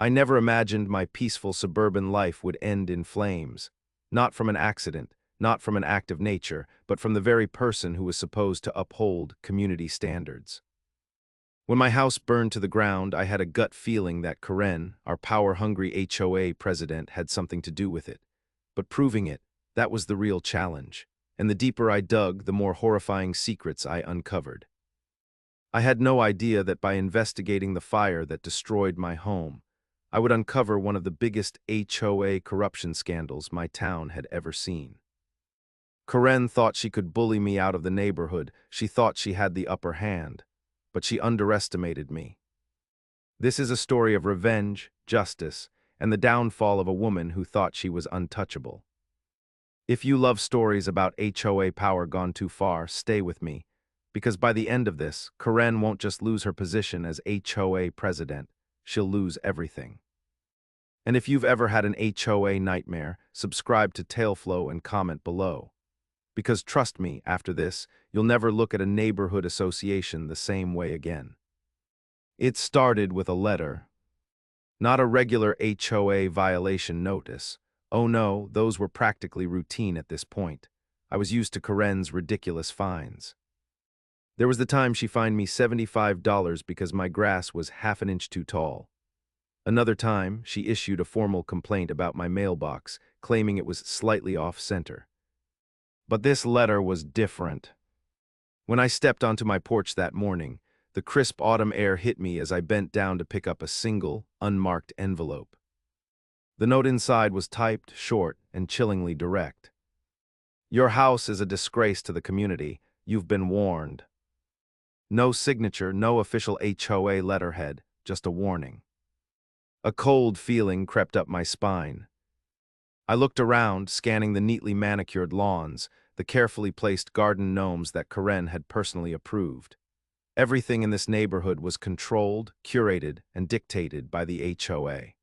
I never imagined my peaceful suburban life would end in flames. Not from an accident, not from an act of nature, but from the very person who was supposed to uphold community standards. When my house burned to the ground, I had a gut feeling that Karen, our power-hungry HOA president, had something to do with it. But proving it, that was the real challenge. And the deeper I dug, the more horrifying secrets I uncovered. I had no idea that by investigating the fire that destroyed my home, I would uncover one of the biggest HOA corruption scandals my town had ever seen. Karen thought she could bully me out of the neighborhood. She thought she had the upper hand, but she underestimated me. This is a story of revenge, justice, and the downfall of a woman who thought she was untouchable. If you love stories about HOA power gone too far, stay with me, because by the end of this, Karen won't just lose her position as HOA president, she'll lose everything. And if you've ever had an HOA nightmare, subscribe to Tailflow and comment below. Because trust me, after this, you'll never look at a neighborhood association the same way again. It started with a letter. Not a regular HOA violation notice. Oh no, those were practically routine at this point. I was used to Karen's ridiculous fines. There was the time she fined me $75 because my grass was half an inch too tall. Another time, she issued a formal complaint about my mailbox, claiming it was slightly off-center. But this letter was different. When I stepped onto my porch that morning, the crisp autumn air hit me as I bent down to pick up a single, unmarked envelope. The note inside was typed, short, and chillingly direct. Your house is a disgrace to the community. You've been warned. No signature, no official HOA letterhead, just a warning. A cold feeling crept up my spine. I looked around, scanning the neatly manicured lawns, the carefully placed garden gnomes that Karen had personally approved. Everything in this neighborhood was controlled, curated, and dictated by the HOA.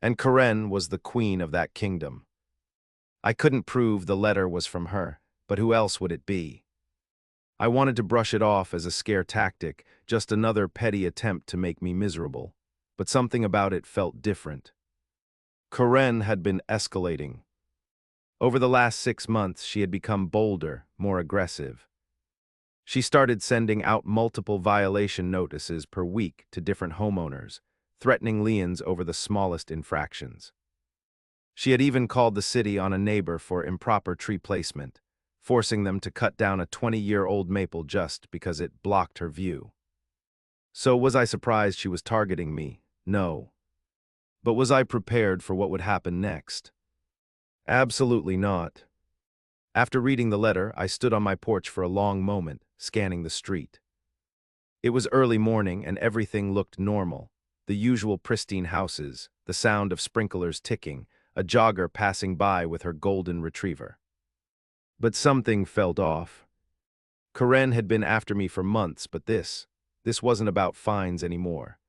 And Karen was the queen of that kingdom. I couldn't prove the letter was from her, but who else would it be? I wanted to brush it off as a scare tactic, just another petty attempt to make me miserable. But something about it felt different. Karen had been escalating. Over the last 6 months, she had become bolder, more aggressive. She started sending out multiple violation notices per week to different homeowners, threatening liens over the smallest infractions. She had even called the city on a neighbor for improper tree placement, forcing them to cut down a 20-year-old maple just because it blocked her view. So was I surprised she was targeting me? No. But was I prepared for what would happen next? Absolutely not. After reading the letter, I stood on my porch for a long moment, scanning the street. It was early morning and everything looked normal. The usual pristine houses, the sound of sprinklers ticking, a jogger passing by with her golden retriever. But something felt off. Karen had been after me for months, but this wasn't about fines anymore.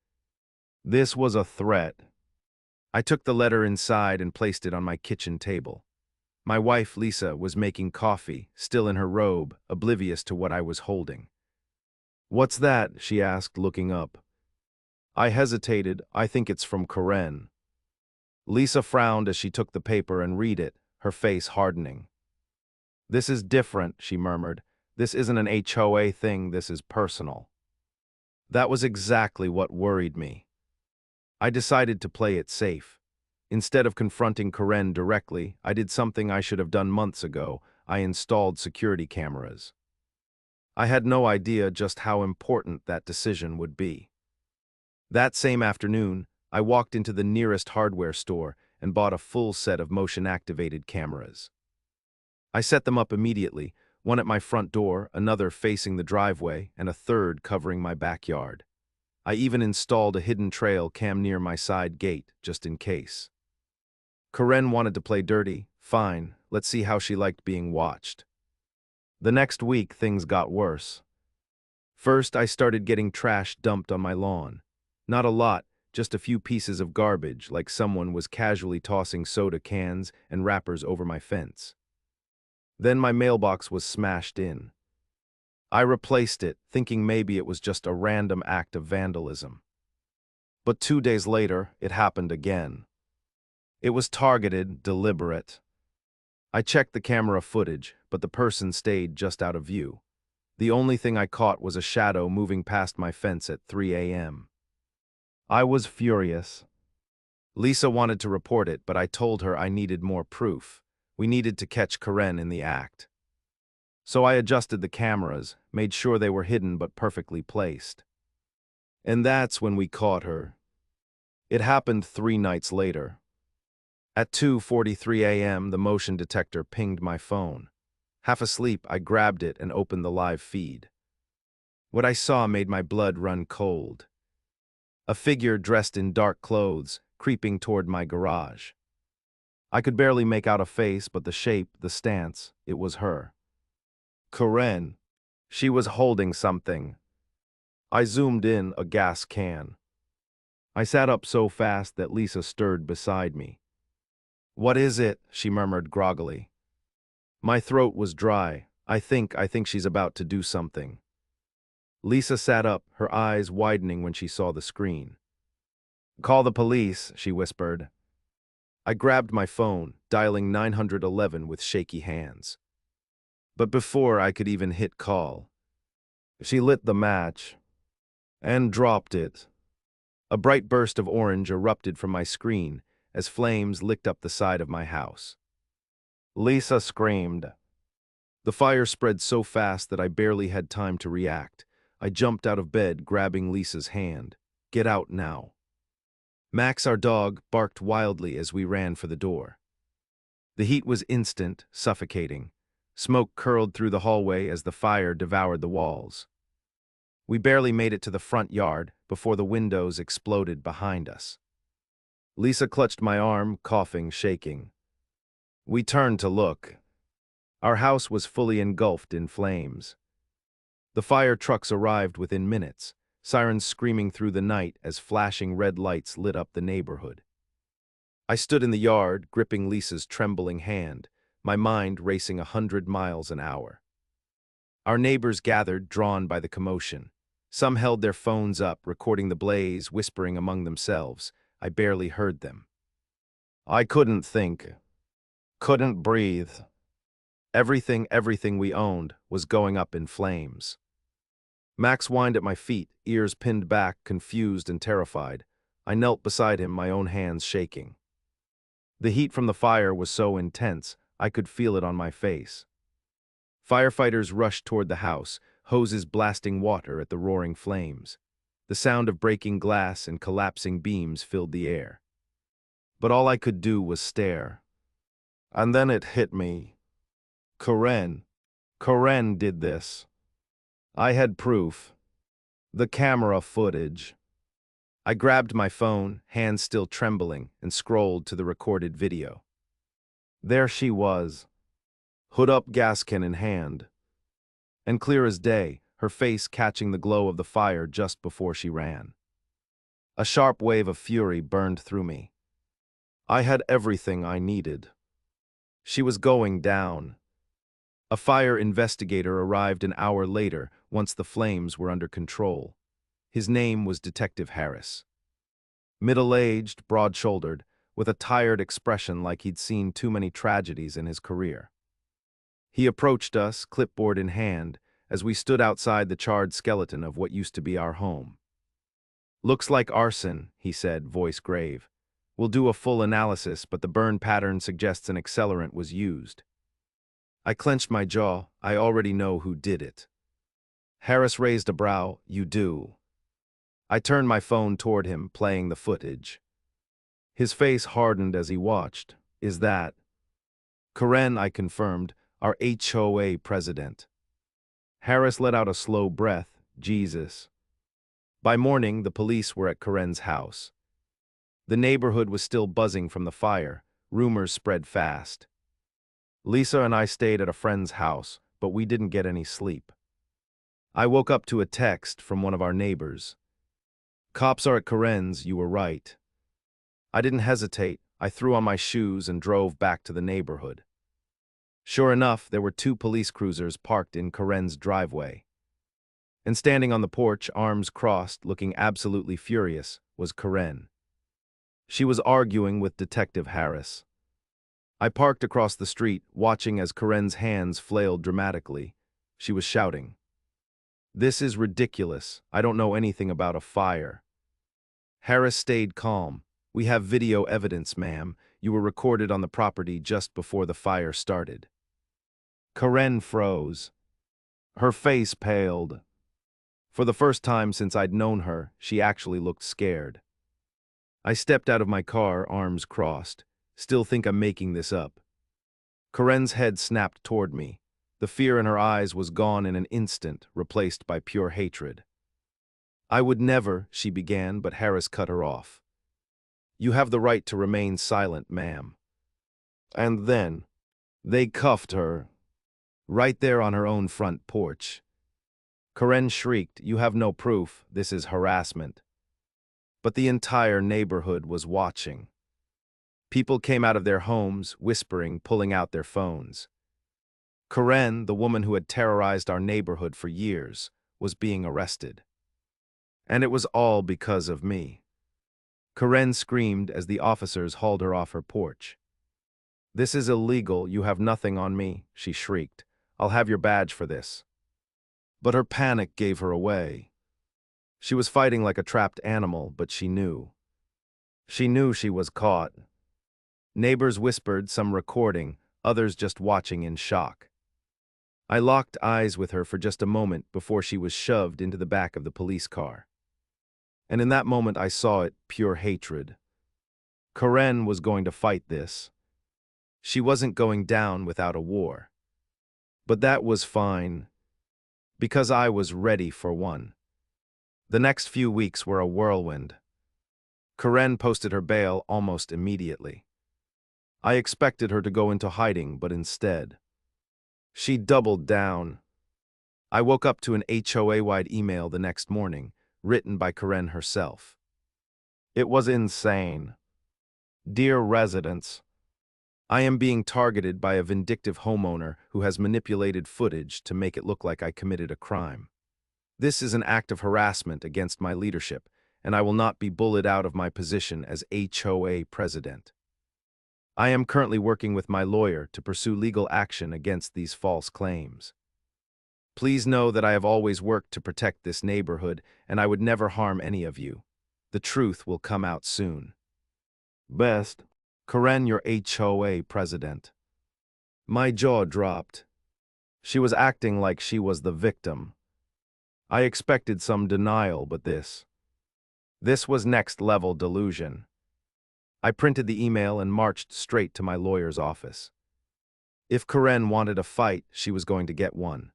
This was a threat. I took the letter inside and placed it on my kitchen table. My wife, Lisa, was making coffee, still in her robe, oblivious to what I was holding. "What's that?" she asked, looking up. I hesitated. "I think it's from Karen." Lisa frowned as she took the paper and read it, her face hardening. "This is different," she murmured. "This isn't an HOA thing, this is personal." That was exactly what worried me. I decided to play it safe. Instead of confronting Karen directly, I did something I should have done months ago. I installed security cameras. I had no idea just how important that decision would be. That same afternoon, I walked into the nearest hardware store and bought a full set of motion-activated cameras. I set them up immediately, one at my front door, another facing the driveway, and a third covering my backyard. I even installed a hidden trail cam near my side gate, just in case. Karen wanted to play dirty. Fine, let's see how she liked being watched. The next week, things got worse. First, I started getting trash dumped on my lawn. Not a lot, just a few pieces of garbage, like someone was casually tossing soda cans and wrappers over my fence. Then my mailbox was smashed in. I replaced it, thinking maybe it was just a random act of vandalism. But 2 days later, it happened again. It was targeted, deliberate. I checked the camera footage, but the person stayed just out of view. The only thing I caught was a shadow moving past my fence at 3 a.m. I was furious. Lisa wanted to report it, but I told her I needed more proof. We needed to catch Karen in the act. So I adjusted the cameras, made sure they were hidden but perfectly placed. And that's when we caught her. It happened 3 nights later. At 2:43 a.m., the motion detector pinged my phone. Half asleep, I grabbed it and opened the live feed. What I saw made my blood run cold. A figure dressed in dark clothes, creeping toward my garage. I could barely make out a face, but the shape, the stance, it was her. Karen. She was holding something. I zoomed in, a gas can. I sat up so fast that Lisa stirred beside me. "What is it?" she murmured groggily. My throat was dry. I think she's about to do something." Lisa sat up, her eyes widening when she saw the screen. "Call the police," she whispered. I grabbed my phone, dialing 911 with shaky hands. But before I could even hit call, she lit the match and dropped it. A bright burst of orange erupted from my screen as flames licked up the side of my house. Lisa screamed. The fire spread so fast that I barely had time to react. I jumped out of bed, grabbing Lisa's hand. "Get out now." Max, our dog, barked wildly as we ran for the door. The heat was instant, suffocating. Smoke curled through the hallway as the fire devoured the walls. We barely made it to the front yard before the windows exploded behind us. Lisa clutched my arm, coughing, shaking. We turned to look. Our house was fully engulfed in flames. The fire trucks arrived within minutes, sirens screaming through the night as flashing red lights lit up the neighborhood. I stood in the yard, gripping Lisa's trembling hand, my mind racing 100 miles an hour. Our neighbors gathered, drawn by the commotion. Some held their phones up, recording the blaze, whispering among themselves. I barely heard them. I couldn't think. Couldn't breathe. Everything we owned was going up in flames. Max whined at my feet, ears pinned back, confused and terrified. I knelt beside him, my own hands shaking. The heat from the fire was so intense, I could feel it on my face. Firefighters rushed toward the house, hoses blasting water at the roaring flames. The sound of breaking glass and collapsing beams filled the air. But all I could do was stare. And then it hit me. Karen did this. I had proof. The camera footage. I grabbed my phone, hands still trembling, and scrolled to the recorded video. There she was, hood up, gas can in hand. And clear as day, her face catching the glow of the fire just before she ran. A sharp wave of fury burned through me. I had everything I needed. She was going down. A fire investigator arrived an hour later, once the flames were under control. His name was Detective Harris. Middle-aged, broad-shouldered, with a tired expression like he'd seen too many tragedies in his career. He approached us, clipboard in hand, as we stood outside the charred skeleton of what used to be our home. "Looks like arson," he said, voice grave. "We'll do a full analysis, but the burn pattern suggests an accelerant was used." I clenched my jaw. I already know who did it. Harris raised a brow. "You do?" I turned my phone toward him, playing the footage. His face hardened as he watched. "Is that Karen?" I confirmed, "our HOA president." Harris let out a slow breath. "Jesus." By morning, the police were at Karen's house. The neighborhood was still buzzing from the fire. Rumors spread fast. Lisa and I stayed at a friend's house, but we didn't get any sleep. I woke up to a text from one of our neighbors. "Cops are at Karen's, you were right." I didn't hesitate. I threw on my shoes and drove back to the neighborhood. Sure enough, there were 2 police cruisers parked in Karen's driveway. And standing on the porch, arms crossed, looking absolutely furious, was Karen. She was arguing with Detective Harris. I parked across the street, watching as Karen's hands flailed dramatically. She was shouting, "This is ridiculous. I don't know anything about a fire." Harris stayed calm. "We have video evidence, ma'am. You were recorded on the property just before the fire started." Karen froze. Her face paled. For the first time since I'd known her, she actually looked scared. I stepped out of my car, arms crossed. "Still think I'm making this up?" Karen's head snapped toward me. The fear in her eyes was gone in an instant, replaced by pure hatred. "I would never," she began, but Harris cut her off. "You have the right to remain silent, ma'am." And then, they cuffed her, right there on her own front porch. Karen shrieked, "You have no proof. This is harassment." But the entire neighborhood was watching. People came out of their homes, whispering, pulling out their phones. Karen, the woman who had terrorized our neighborhood for years, was being arrested. And it was all because of me. Karen screamed as the officers hauled her off her porch. "This is illegal. You have nothing on me," she shrieked. "I'll have your badge for this." But her panic gave her away. She was fighting like a trapped animal, but she knew. She knew she was caught. Neighbors whispered, some recording, others just watching in shock. I locked eyes with her for just a moment before she was shoved into the back of the police car. And in that moment I saw it, pure hatred. Karen was going to fight this. She wasn't going down without a war. But that was fine, because I was ready for one. The next few weeks were a whirlwind. Karen posted her bail almost immediately. I expected her to go into hiding, but instead, she doubled down. I woke up to an HOA-wide email the next morning, written by Karen herself. It was insane. "Dear residents, I am being targeted by a vindictive homeowner who has manipulated footage to make it look like I committed a crime. This is an act of harassment against my leadership, and I will not be bullied out of my position as HOA president. I am currently working with my lawyer to pursue legal action against these false claims. Please know that I have always worked to protect this neighborhood, and I would never harm any of you. The truth will come out soon. Best, Karen, your HOA president." My jaw dropped. She was acting like she was the victim. I expected some denial, but this was next-level delusion. I printed the email and marched straight to my lawyer's office. If Karen wanted a fight, she was going to get one.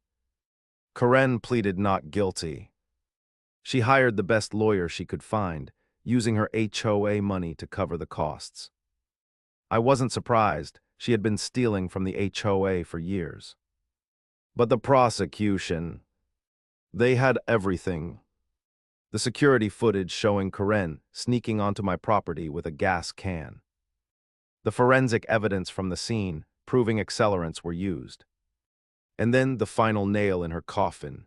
Karen pleaded not guilty. She hired the best lawyer she could find, using her HOA money to cover the costs. I wasn't surprised. She had been stealing from the HOA for years. But the prosecution, they had everything. The security footage showing Karen sneaking onto my property with a gas can. The forensic evidence from the scene proving accelerants were used. And then the final nail in her coffin.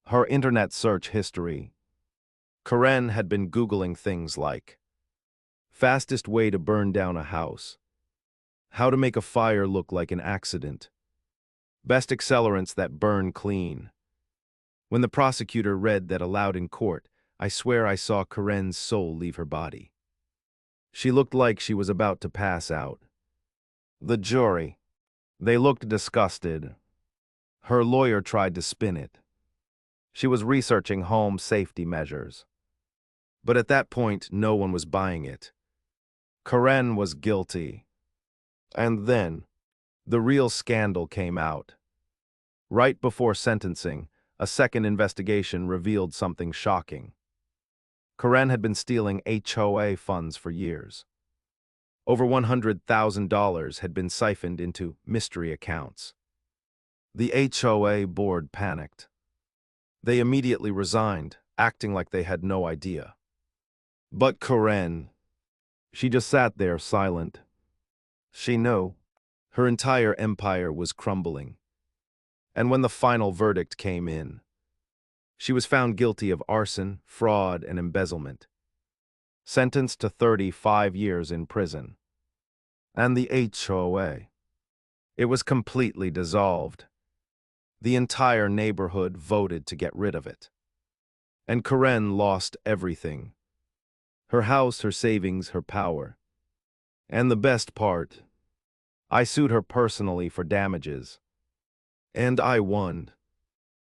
Her internet search history. Karen had been Googling things like fastest way to burn down a house, how to make a fire look like an accident, best accelerants that burn clean. When the prosecutor read that aloud in court, I swear I saw Karen's soul leave her body. She looked like she was about to pass out. The jury, they looked disgusted. Her lawyer tried to spin it. She was researching home safety measures. But at that point, no one was buying it. Karen was guilty. And then, the real scandal came out. Right before sentencing, a second investigation revealed something shocking. Karen had been stealing HOA funds for years. Over $100,000 had been siphoned into mystery accounts. The HOA board panicked. They immediately resigned, acting like they had no idea. But Karen, she just sat there silent. She knew. Her entire empire was crumbling. And when the final verdict came in, She was found guilty of arson, fraud, and embezzlement, sentenced to 35 years in prison. And the HOA. It was completely dissolved. The entire neighborhood voted to get rid of it. And Karen lost everything. Her house, her savings, her power. And the best part, I sued her personally for damages. And I won.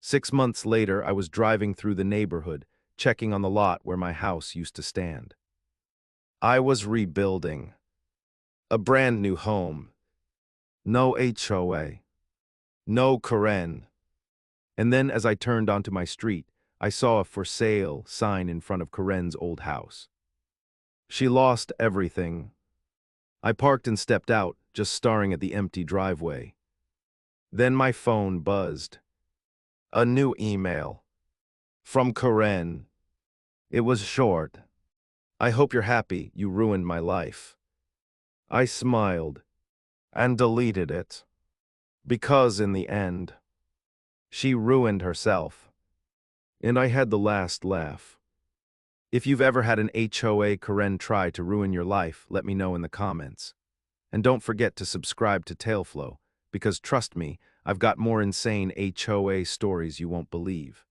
6 months later, I was driving through the neighborhood, checking on the lot where my house used to stand. I was rebuilding. A brand new home. No HOA. No Karen. And then as I turned onto my street, I saw a for sale sign in front of Karen's old house. She lost everything. I parked and stepped out, just staring at the empty driveway. Then my phone buzzed. A new email. From Karen. It was short. I hope you're happy, you ruined my life. I smiled and deleted it. Because in the end, she ruined herself. And I had the last laugh. If you've ever had an HOA Karen try to ruin your life, let me know in the comments. And don't forget to subscribe to Taleflow, because trust me, I've got more insane HOA stories you won't believe.